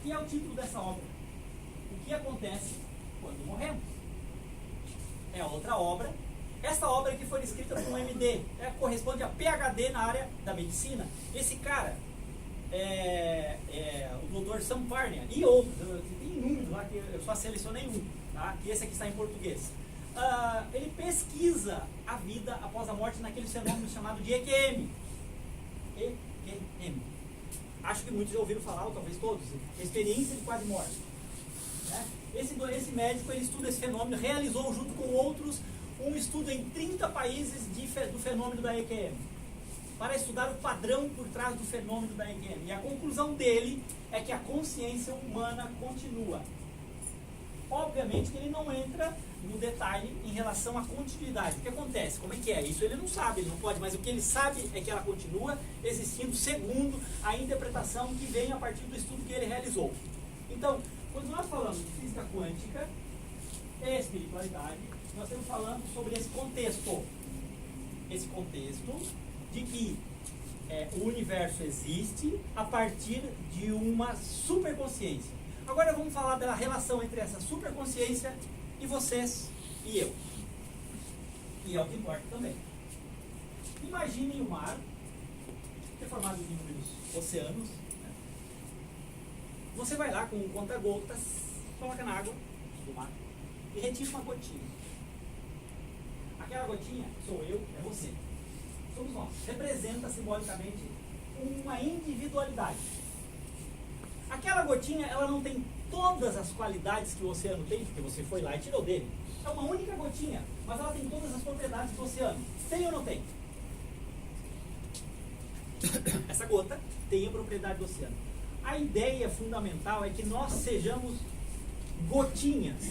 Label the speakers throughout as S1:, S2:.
S1: que é o título dessa obra. O que acontece quando morremos? É outra obra. Essa obra que foi escrita por um MD, corresponde a PhD na área da medicina. Esse cara, o Dr. Sam Parnia e outros, tem inúmeros lá que eu só selecionei um, tá? E esse aqui está em português. Ele pesquisa a vida após a morte naquele fenômeno chamado de EQM. EQM. Acho que muitos já ouviram falar, ou talvez todos, experiência de quase morte. Né? Esse médico, ele estuda esse fenômeno, realizou junto com outros um estudo em 30 países do fenômeno da EQM, para estudar o padrão por trás do fenômeno da EQM. E a conclusão dele é que a consciência humana continua. Obviamente que ele não entra no detalhe em relação à continuidade. O que acontece? Como é que é? Isso ele não sabe, ele não pode, mas o que ele sabe é que ela continua existindo segundo a interpretação que vem a partir do estudo que ele realizou. Então, quando nós falamos de física quântica e espiritualidade, nós estamos falando sobre esse contexto de que o universo existe a partir de uma superconsciência. Agora vamos falar da relação entre essa superconsciência e vocês e eu. E é o que importa também. Imaginem o mar, que é formado de inúmeros oceanos. Né? Você vai lá com um conta-gotas, coloca na água do mar e retira uma gotinha. Aquela gotinha sou eu, é você. Somos nós. Representa simbolicamente uma individualidade. Aquela gotinha, ela não tem todas as qualidades que o oceano tem, porque você foi lá e tirou dele. É uma única gotinha, mas ela tem todas as propriedades do oceano. Tem ou não tem? Essa gota tem a propriedade do oceano. A ideia fundamental é que nós sejamos gotinhas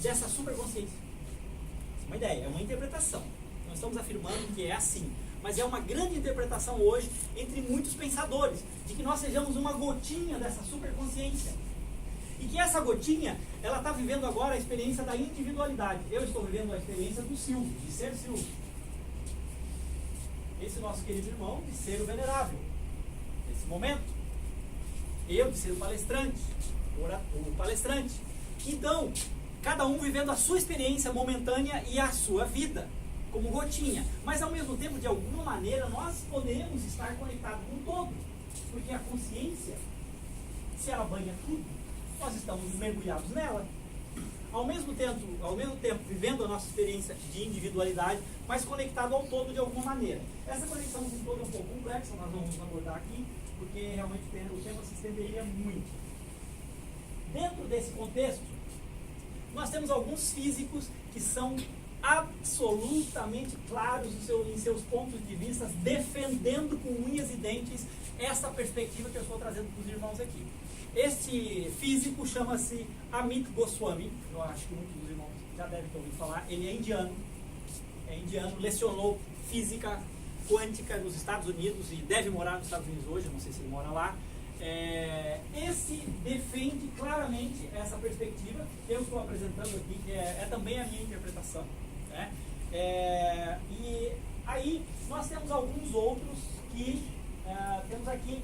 S1: dessa superconsciência. Uma ideia, é uma interpretação. Nós estamos afirmando que é assim. Mas é uma grande interpretação hoje entre muitos pensadores, de que nós sejamos uma gotinha dessa superconsciência. E que essa gotinha, ela está vivendo agora a experiência da individualidade. Eu estou vivendo a experiência do Silvio, de ser Silvio. Esse nosso querido irmão, de ser o venerável. Nesse momento. Eu, de ser o palestrante. O palestrante. Então, cada um vivendo a sua experiência momentânea e a sua vida. Como gotinha, mas ao mesmo tempo, de alguma maneira, nós podemos estar conectados com o todo, porque a consciência, se ela banha tudo, nós estamos mergulhados nela. Ao mesmo tempo vivendo a nossa experiência de individualidade, mas conectado ao todo de alguma maneira. Essa conexão com o todo é um pouco complexa, nós não vamos abordar aqui, porque realmente o tempo se estenderia muito. Dentro desse contexto, nós temos alguns físicos que são absolutamente claros em seus pontos de vista, defendendo com unhas e dentes essa perspectiva que eu estou trazendo para os irmãos aqui. Este físico chama-se Amit Goswami, eu acho que muitos dos irmãos já devem ter ouvido falar. Ele é indiano, lecionou física quântica nos Estados Unidos e deve morar nos Estados Unidos hoje, não sei se ele mora lá. Esse defende claramente essa perspectiva que eu estou apresentando aqui, que é também a minha interpretação. Né? E aí nós temos alguns outros que temos aqui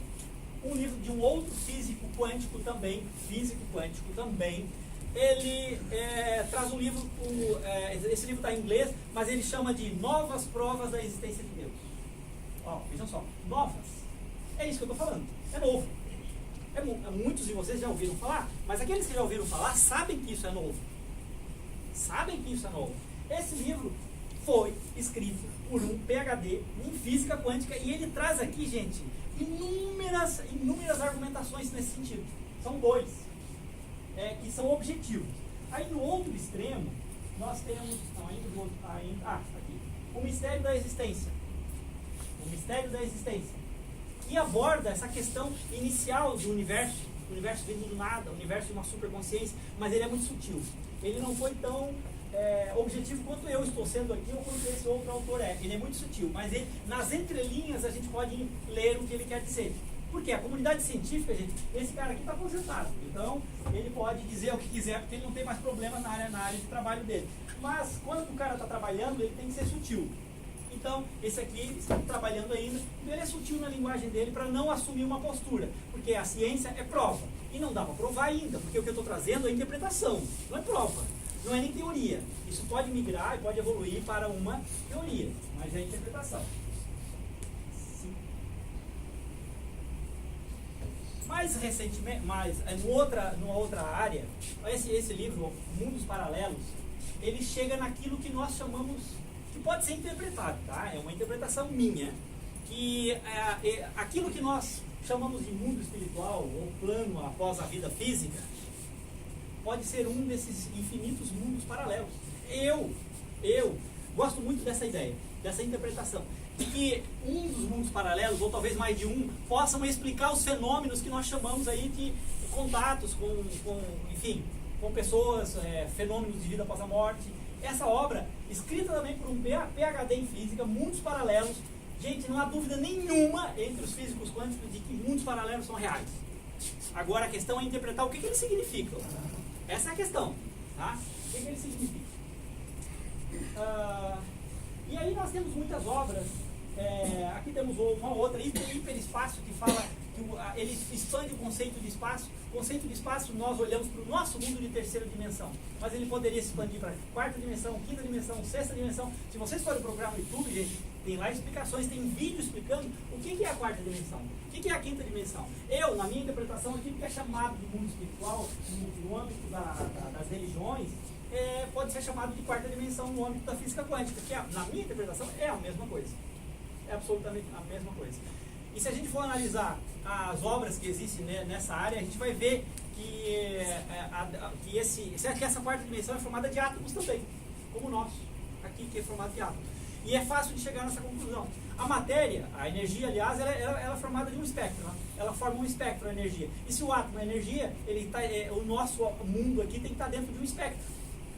S1: um livro de um outro físico quântico também, ele traz um livro, esse livro está em inglês, mas ele chama de Novas Provas da Existência de Deus. Vejam só, novas, é isso que eu estou falando, é novo. Muitos de vocês já ouviram falar, mas aqueles que já ouviram falar sabem que isso é novo. Esse livro foi escrito por um PhD em física quântica e ele traz aqui, gente, inúmeras argumentações nesse sentido. São dois, que são objetivos. Aí no outro extremo, nós temos, aqui, o mistério da existência. E aborda essa questão inicial do universo, o universo vindo do nada, o universo de uma superconsciência, mas ele é muito sutil. Ele não foi tão objetivo quanto eu estou sendo aqui ou quanto esse outro autor é. Ele é muito sutil, mas ele, nas entrelinhas a gente pode ler o que ele quer dizer. Porque a comunidade científica, gente, esse cara aqui está aposentado, então ele pode dizer o que quiser porque ele não tem mais problemas na área de trabalho dele. Mas quando o cara está trabalhando, ele tem que ser sutil. Então, esse aqui está trabalhando ainda, ele é sutil na linguagem dele para não assumir uma postura, porque a ciência é prova. E não dá para provar ainda, porque o que eu estou trazendo é interpretação, não é prova, não é nem teoria. Isso pode migrar e pode evoluir para uma teoria, mas é interpretação. Sim. Mais recentemente, numa outra área, esse livro, Mundos Paralelos, ele chega naquilo que nós chamamos, que pode ser interpretado, tá? É uma interpretação minha, que aquilo que nós chamamos de mundo espiritual ou plano após a vida física pode ser um desses infinitos mundos paralelos. Eu gosto muito dessa ideia, dessa interpretação, de que um dos mundos paralelos, ou talvez mais de um, possam explicar os fenômenos que nós chamamos aí de contatos com pessoas, fenômenos de vida após a morte. Essa obra, escrita também por um PhD em física, Mundos Paralelos. Gente, não há dúvida nenhuma entre os físicos quânticos de que mundos paralelos são reais. Agora a questão é interpretar o que eles significam. Essa é a questão. Tá? O que eles significam? E aí nós temos muitas obras. Aqui temos uma outra, Hiperespaço, que fala que ele expande o conceito de espaço. O conceito de espaço, nós olhamos para o nosso mundo de terceira dimensão, mas ele poderia se expandir para quarta dimensão, quinta dimensão, sexta dimensão. Se vocês forem procurar no YouTube, gente, tem lá explicações, tem vídeo explicando o que é a quarta dimensão, o que é a quinta dimensão. Eu, na minha interpretação, aquilo que é chamado de mundo espiritual, no âmbito das religiões, pode ser chamado de quarta dimensão no âmbito da física quântica, que na minha interpretação é a mesma coisa. É absolutamente a mesma coisa. E se a gente for analisar as obras que existem nessa área, a gente vai ver que essa quarta dimensão é formada de átomos também, como o nosso, aqui que é formado de átomos. E é fácil de chegar nessa conclusão. A matéria, a energia, aliás, ela é formada de um espectro. Né? Ela forma um espectro, a energia. E se o átomo é energia, o nosso mundo aqui tem que estar dentro de um espectro.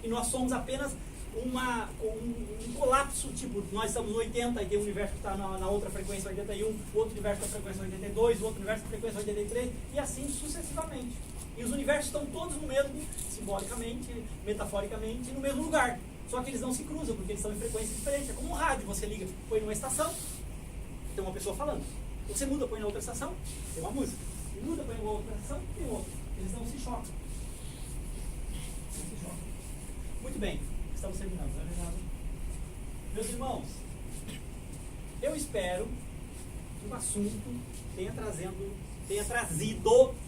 S1: E nós somos apenas um colapso, tipo, nós estamos no 80 e tem um universo que está na outra frequência 81, o outro universo da frequência 82, o outro universo da frequência 83, e assim sucessivamente. E os universos estão todos no mesmo, simbolicamente, metaforicamente, no mesmo lugar. Só que eles não se cruzam, porque eles estão em frequências diferentes. É como um rádio, você liga, põe numa estação, tem uma pessoa falando. Você muda, põe na outra estação, tem uma música. E muda, põe na outra estação, tem outra. Eles não se chocam. Muito bem, estamos terminando. Meus irmãos, eu espero que o assunto tenha trazido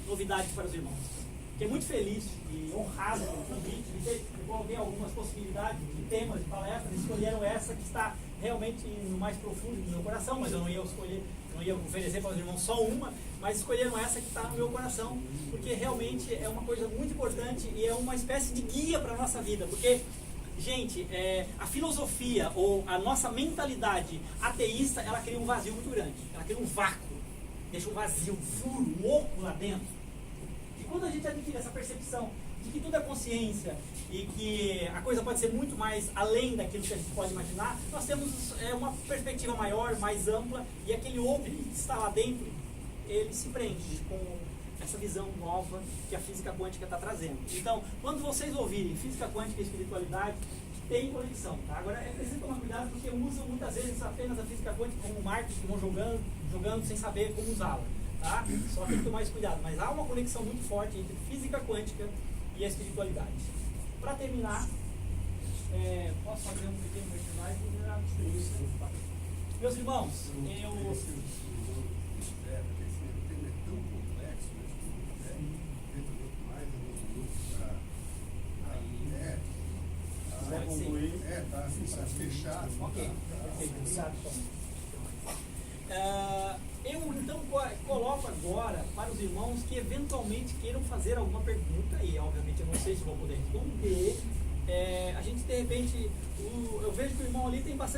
S1: novidades para os irmãos. Fiquei muito feliz e honrado com o convite. Eu coloquei algumas possibilidades de temas de palestra, escolheram essa que está realmente no mais profundo do meu coração, mas eu não ia oferecer para os irmãos só uma, mas escolheram essa que está no meu coração, porque realmente é uma coisa muito importante e é uma espécie de guia para a nossa vida, porque, gente, a filosofia ou a nossa mentalidade ateísta, ela cria um vazio muito grande, ela cria um vácuo, deixa um vazio, um furo, um oco lá dentro. E quando a gente adquire essa percepção de que tudo é consciência e que a coisa pode ser muito mais além daquilo que a gente pode imaginar, nós temos uma perspectiva maior, mais ampla, e aquele oco que está lá dentro, ele se preenche com essa visão nova que a física quântica está trazendo. Então, quando vocês ouvirem física quântica e espiritualidade, tem conexão, tá? Agora, é preciso tomar cuidado porque usam muitas vezes apenas a física quântica como marketing, vão jogando sem saber como usá-la, tá? Só tem que tomar esse cuidado. Mas há uma conexão muito forte entre física quântica e a espiritualidade. Para terminar, posso fazer um pequeno merchandising? Meus irmãos,
S2: Está fechado.
S1: Ok, perfeito. Obrigado, eu então coloco agora para os irmãos que eventualmente queiram fazer alguma pergunta, e obviamente eu não sei se vou poder responder. A gente de repente, eu vejo que o irmão ali tem uma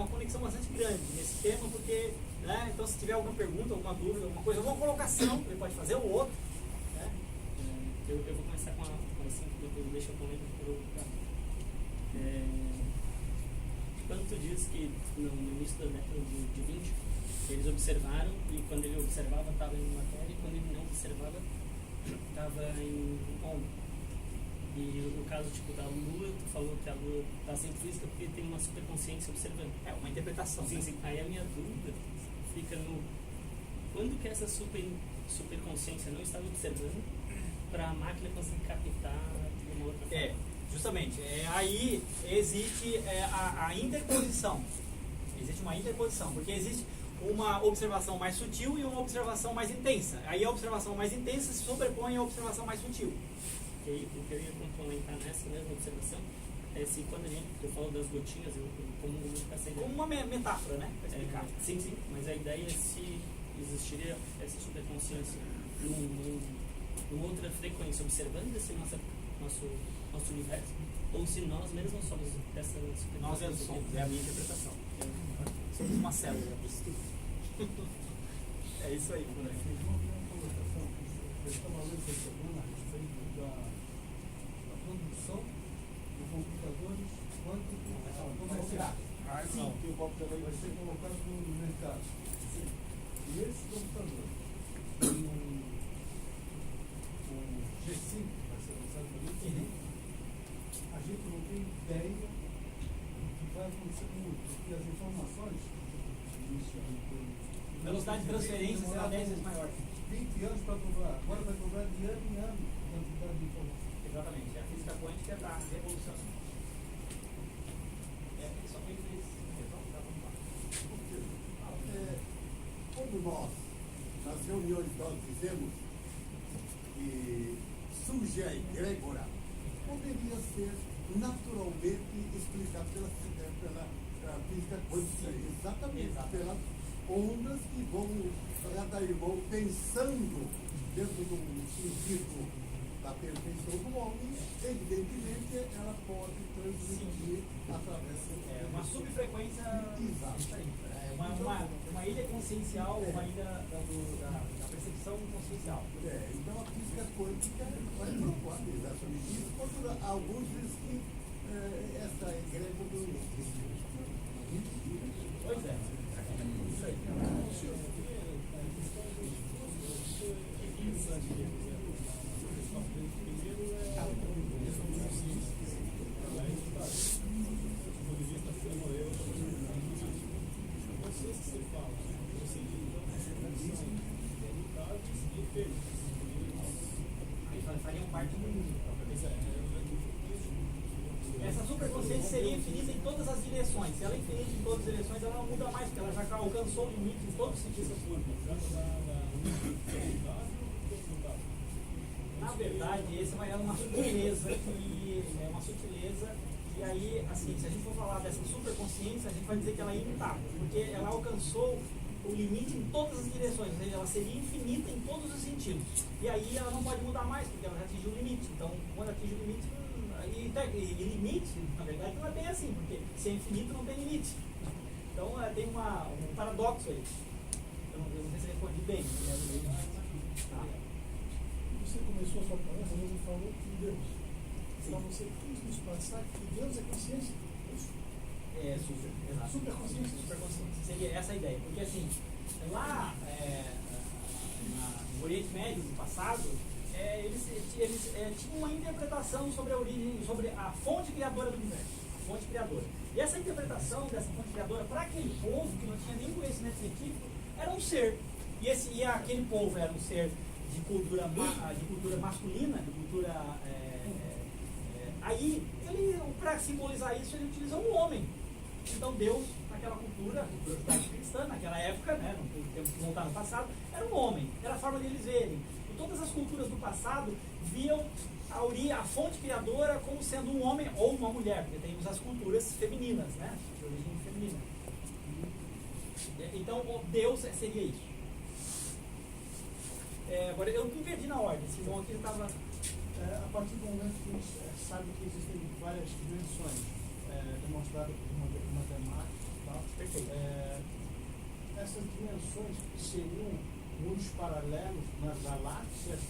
S1: conexão bastante grande nesse tema, porque, né, então se tiver alguma pergunta, alguma dúvida, alguma coisa, alguma colocação, ele pode fazer o outro. Né?
S3: Eu vou começar com assim, depois deixa eu comentar por outro. Quando tu diz que no início da década de 20 eles observaram, e quando ele observava estava em matéria, e quando ele não observava estava em onda. E no caso tipo da Lua, tu falou que a Lua está sem física porque tem uma superconsciência observando.
S1: É uma interpretação.
S3: Sim, sim. Aí a minha dúvida fica no... Quando que essa superconsciência não estava observando para a máquina conseguir captar de uma outra forma.
S1: Justamente. Aí existe a interposição. Existe uma interposição, porque existe uma observação mais sutil e uma observação mais intensa. Aí a observação mais intensa se sobrepõe à observação mais sutil.
S3: E aí, o que eu ia complementar nessa mesma observação é se quando eu falo das gotinhas, eu comumente essa ideia.
S1: Como uma metáfora, né? Para explicar.
S3: Sim, mas a ideia é se existiria essa superconsciência numa outra frequência, observando esse nosso universo, ou se nós mesmos somos essa superconsciência.
S1: Nós mesmos somos, é a minha interpretação. Somos uma célula do estudo. É isso aí.
S2: Uma colocação. Eu estava lendo essa semana a respeito da produção de computadores comerciais. Sim, que o computador vai ser colocado no mercado. Sim. E esse computador tem um G5 que vai ser lançado pelo Infinito. A gente não tem ideia do que vai acontecer com muito, porque as informações
S1: Velocidade de transferência será 10 vezes maior.
S2: 20 anos para dobrar, agora vai dobrar de ano em ano a quantidade de informação.
S1: Exatamente, a física quântica está revolucionando. Só foi fez.
S4: Quando nós, nas reuniões nós dizemos que surge a egrégora, poderia ser naturalmente explicado pela física quântica, exatamente pelas ondas que vão, cada irmão pensando dentro do sentido da perfeição do homem, evidentemente ela pode transmitir através
S1: uma subfrequência.
S4: Exato.
S1: Uma ilha consciencial, uma ilha da percepção consciencial.
S4: Então a física quântica vai propor exatamente isso, quando alguns dizem que essa egrégora não existe.
S1: Pois é. Isso aí. Fariam parte do mundo. Essa superconsciência seria infinita em todas as direções. Se ela é infinita em todas as direções, ela não muda mais, porque ela já alcançou o limite em todos os sentidos. Na verdade, essa é uma sutileza e aí, assim, se a gente for falar dessa superconsciência, a gente vai dizer que ela é imutável, porque ela alcançou o limite em todas as direções, ou seja, ela seria infinita em todos os sentidos. E aí ela não pode mudar mais, porque ela já atingiu o limite. Então, quando atinge o limite, e limite, na verdade, não é bem assim, porque se é infinito não tem limite. Então tem um paradoxo aí. Eu não sei se respondi bem.
S2: Tá. Você começou a sua palestra, você falou de Deus. Então você quis nos passar que Deus é consciência. Superconsciência.
S1: Superconsciência. Seria essa a ideia. Porque assim, lá no Oriente Médio do passado, eles tinham uma interpretação sobre a origem, sobre a fonte criadora do universo, a fonte criadora. E essa interpretação dessa fonte criadora, para aquele povo que não tinha nenhum conhecimento científico, era um ser. E aquele povo era um ser de cultura masculina, de cultura. Aí, para simbolizar isso, ele utilizou um homem. Então, Deus, naquela cultura cristã, naquela época, né, temos que voltar no passado, era um homem, era a forma deles verem. E todas as culturas do passado viam a fonte criadora como sendo um homem ou uma mulher, porque temos as culturas femininas, né, de origem feminina. Então, Deus seria isso. Agora, eu me perdi na ordem, esse João aqui estava...
S2: a partir do momento que a gente sabe que existem várias dimensões demonstradas por matemática e tal,
S1: perfeito.
S2: Essas dimensões seriam mundos paralelos nas galáxias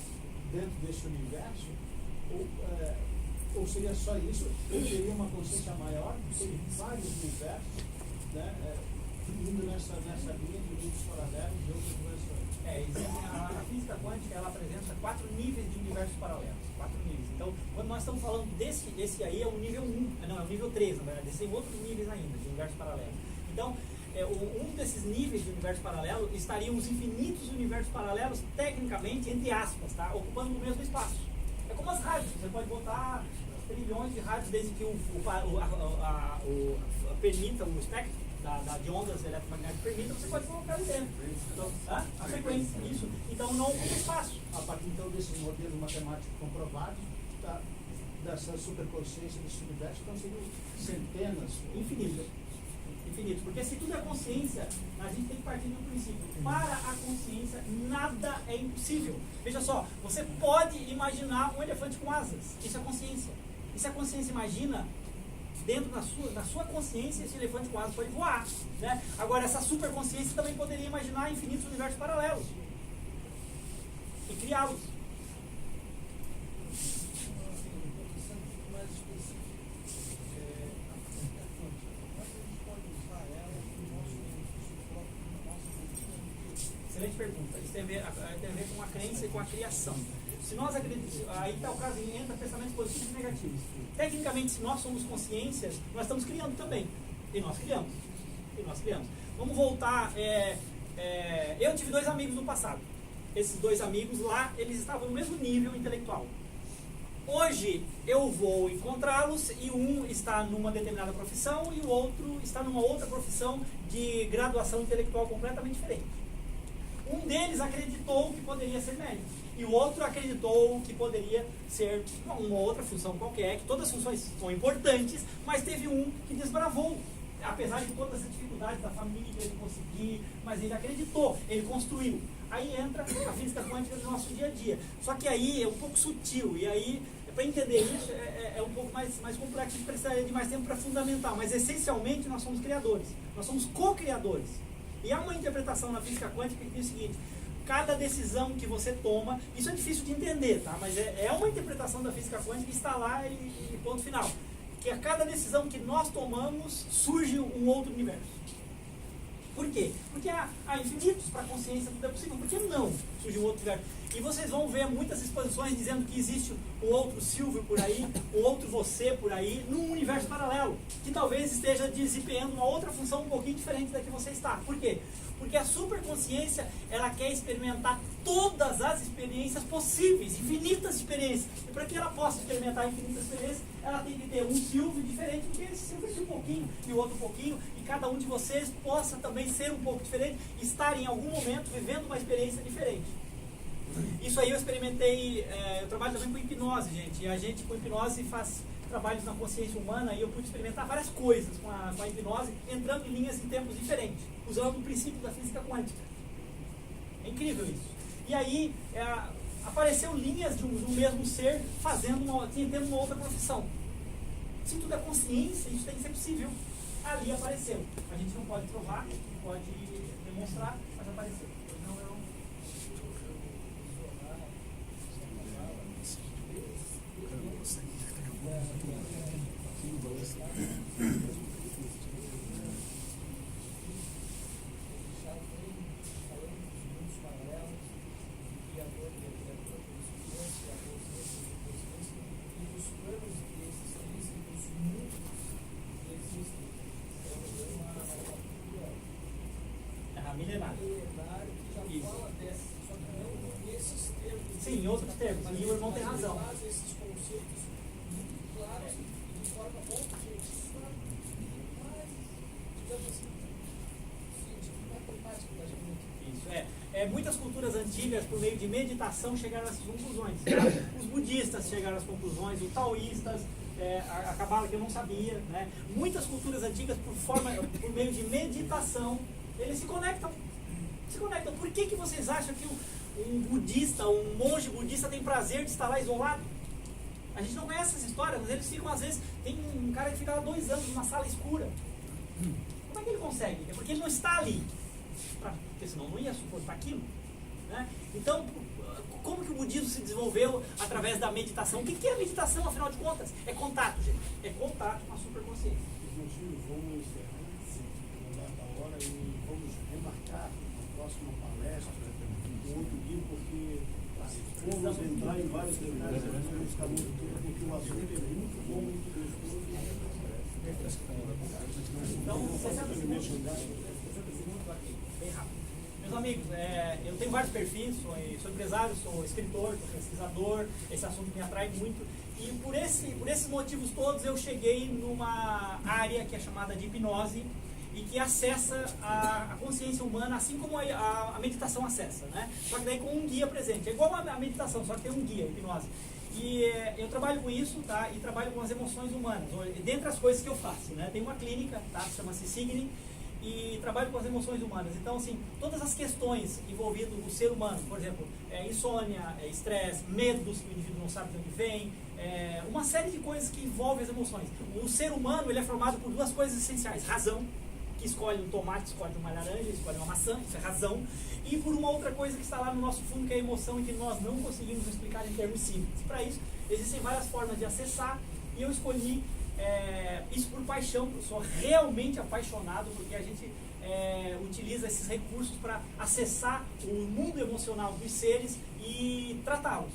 S2: dentro desse universo? Ou seria só isso? Ou teria uma consciência maior de ter vários universos, né, indo nessa linha de mundos paralelos e outras dimensões?
S1: A física quântica, ela apresenta 4 níveis de universos paralelos. 4 níveis. Então, quando nós estamos falando desse aí, é o nível 1, não, é o nível 3, na verdade. Tem outros níveis ainda de universos paralelos. Então, um desses níveis de universo paralelo estariam os infinitos universos paralelos, tecnicamente, entre aspas, tá? Ocupando o mesmo espaço. É como as rádios, você pode botar trilhões de rádios desde que permita o espectro de ondas eletromagnéticas permita, você pode colocar ali dentro. Então, a frequência, isso. Então não ocupa espaço.
S2: A partir então desses modelos matemáticos comprovados, dessa superconsciência desse universo, então seriam centenas,
S1: infinitos. Porque se tudo é consciência, a gente tem que partir do princípio. Para a consciência, nada é impossível. Veja só, você pode imaginar um elefante com asas. Isso é consciência. E se a consciência imagina, dentro da sua consciência, esse elefante com asas pode voar. Né? Agora, essa superconsciência também poderia imaginar infinitos universos paralelos. E criá-los. Excelente pergunta. Isso tem a ver com a crença e com a criação. Se nós acreditamos, aí está o caso, entra pensamentos positivos e negativos. Tecnicamente, se nós somos consciências, nós estamos criando também. E nós criamos. Vamos voltar. Eu tive 2 amigos no passado. Esses 2 amigos lá, eles estavam no mesmo nível intelectual. Hoje, eu vou encontrá-los e um está numa determinada profissão e o outro está numa outra profissão de graduação intelectual completamente diferente. Um deles acreditou que poderia ser médico e o outro acreditou que poderia ser uma outra função qualquer, que todas as funções são importantes, mas teve um que desbravou, apesar de todas as dificuldades da família, ele conseguir, mas ele acreditou, ele construiu. Aí entra a física quântica no nosso dia a dia. Só que aí é um pouco sutil, e aí, para entender isso, é um pouco mais complexo, a gente precisaria de mais tempo para fundamentar, mas essencialmente nós somos criadores, nós somos co-criadores. E há uma interpretação na física quântica que diz o seguinte: cada decisão que você toma, isso é difícil de entender, tá? Mas é uma interpretação da física quântica que está lá e ponto final. Que a cada decisão que nós tomamos, surge um outro universo. Por quê? Porque há infinitos para a consciência, tudo é possível. Por que não surge um outro universo? E vocês vão ver muitas exposições dizendo que existe um outro Silvio por aí, um outro você por aí, num universo paralelo, que talvez esteja desempenhando uma outra função um pouquinho diferente da que você está. Por quê? Porque a superconsciência, ela quer experimentar todas as experiências possíveis, infinitas experiências. E para que ela possa experimentar infinitas experiências, ela tem que ter um Silvio diferente, porque esse Silvio é um pouquinho e o outro um pouquinho, e cada um de vocês possa também ser um pouco diferente, estar em algum momento vivendo uma experiência diferente. Isso aí eu experimentei, eu trabalho também com hipnose, gente, e a gente com hipnose faz trabalhos na consciência humana e eu pude experimentar várias coisas com a hipnose, entrando em linhas em tempos diferentes, usando o princípio da física quântica. É incrível isso. E aí apareceu linhas do mesmo ser tendo uma outra profissão. Se tudo é consciência, isso tem que ser possível. Ali apareceu. A gente não pode provar, não pode demonstrar, mas apareceu. Sim, em outros termos. E o irmão tem razão.
S5: Esses conceitos muito claros e de forma muito objetiva, mas, digamos assim, científica matemática da gente.
S1: Isso, muitas culturas antigas, por meio de meditação, chegaram a essas conclusões. Os budistas chegaram às conclusões, os taoístas, a cabala que eu não sabia, né? Muitas culturas antigas, por meio de meditação, eles se conectam. Por que vocês acham que um budista, um monge budista tem prazer de estar lá isolado? A gente não conhece essa história, mas eles ficam, às vezes, tem um cara que fica lá 2 anos numa sala escura. Como é que ele consegue? É porque ele não está ali. Porque senão não ia suportar aquilo. Né? Então, como que o budismo se desenvolveu através da meditação? O que é a meditação, afinal de contas? É contato, gente. É contato com a superconsciência.
S2: Meus filhos, vamos encerrar a hora e vamos remarcar a próxima palestra do outro dia, porque vamos entrar em vários detalhes, vamos ficar muito tempo, porque o assunto é muito bom, muito gostoso.
S1: Então, 60 segundos. 60 segundos aqui, bem rápido. Meus amigos, eu tenho vários perfis, sou empresário, sou escritor, sou pesquisador, esse assunto me atrai muito. E por esses motivos todos eu cheguei numa área que é chamada de hipnose e que acessa a consciência humana, assim como a meditação acessa, né? Só que daí com um guia presente. É igual a meditação, só que tem um guia, a hipnose. E eu trabalho com isso, tá? E trabalho com as emoções humanas, dentre as coisas que eu faço, né? Tem uma clínica, tá? Chama-se Signi, e trabalho com as emoções humanas. Então, assim, todas as questões envolvendo o ser humano, por exemplo, insônia, estresse, medos que o indivíduo não sabe de onde vem, uma série de coisas que envolvem as emoções. O ser humano, ele é formado por duas coisas essenciais: razão, que escolhe um tomate, escolhe uma laranja, escolhe uma maçã, isso é razão, e por uma outra coisa que está lá no nosso fundo, que é a emoção, e que nós não conseguimos explicar em termos simples. Para isso, existem várias formas de acessar, e eu escolhi isso por paixão. Eu sou realmente apaixonado, porque a gente utiliza esses recursos para acessar o mundo emocional dos seres e tratá-los.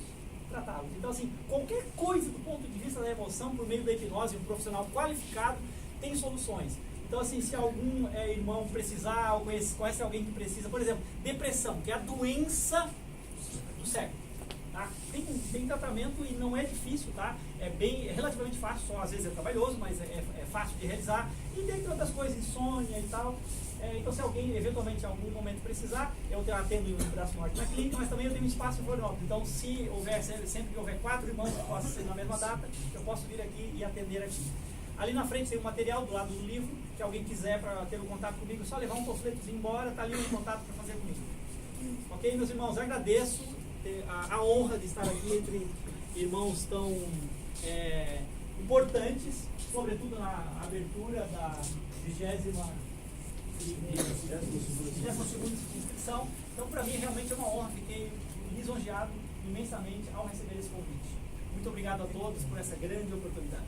S1: Então, assim, qualquer coisa do ponto de vista da emoção, por meio da hipnose, um profissional qualificado tem soluções. Então, assim, se algum irmão precisar, ou conhece alguém que precisa, por exemplo, depressão, que é a doença do século, tá? Tem tratamento e não é difícil, tá? É relativamente fácil, só às vezes é trabalhoso, mas é fácil de realizar. E dentre outras coisas, insônia e tal. Então, se alguém eventualmente em algum momento precisar, eu atendo no Braço Norte na clínica, mas também eu tenho um espaço em Florianópolis. Então, se houver, sempre que houver 4 irmãos que possam ser na mesma data, eu posso vir aqui e atender aqui. Ali na frente tem um material do lado do livro, que alguém quiser para ter um contato comigo, é só levar um panfletozinho embora, tá ali o contato para fazer comigo. Ok, meus irmãos, agradeço a honra de estar aqui entre irmãos tão importantes, sobretudo na abertura da 22ª inscrição. Então, para mim, realmente é uma honra, fiquei lisonjeado imensamente ao receber esse convite. Muito obrigado a todos por essa grande oportunidade.